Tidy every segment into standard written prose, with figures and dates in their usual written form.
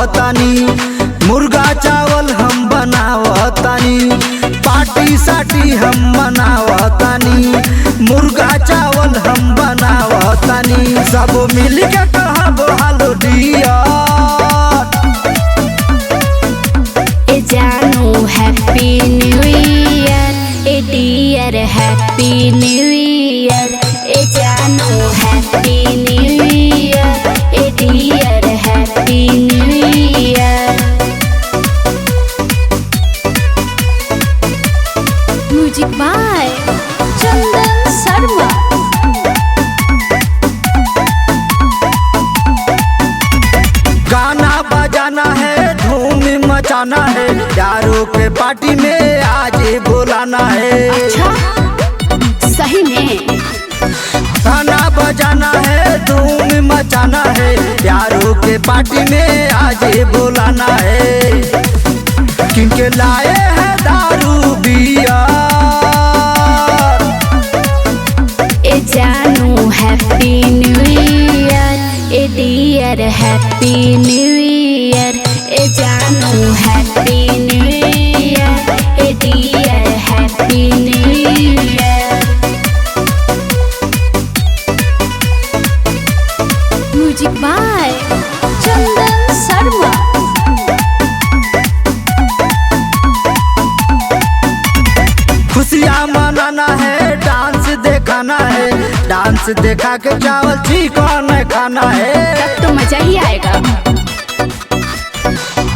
बनावतानी, मुर्गा चावल हम बनावतानी, पार्टी साटी हम बनावतानी, मुर्गा चावल हम बनावतानी। सब मिल के कहब हेलो डियर। ए जानू हैप्पी न्यू ईयर, ए डियर हैप्पी न्यू ईयर। ए जानू हैप्पी न्यू ईयर, ए dear happy new year. Music by Chandan Sharma. गाना बजाना है, धूम मचाना है, यारों के पार्टी में आज बुलाना है। अच्छा सही में। गाना बजाना है, धूम मचाना है, यारों के पार्टी में आज बुलाना है। किनके लाए हैं दारू बियर। ए जानू हैप्पी न्यू ईयर, ए डियर हैप्पी न्यू ईयर। ए जानू हैप्पी न्यू ईयर, ए dear happy new year. Music by Chandan Sharma. खुशियाँ मनाना है, डांस दिखाना है, डांस देखा के चावल चिकन खाना है। तब तो मजा ही आएगा।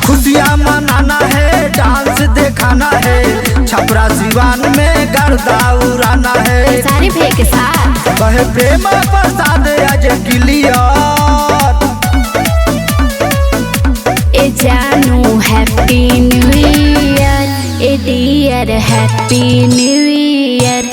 खुशियाँ मनाना है, डांस दिखाना है, छपरा सिवान में गर्दा उड़ाना है। सारे भे के साथ कहे प्रेम प्रसाद आज क्लियर। ए जानू हैप्पी न्यू ईयर, ए डियर हैप्पी न्यू ईयर।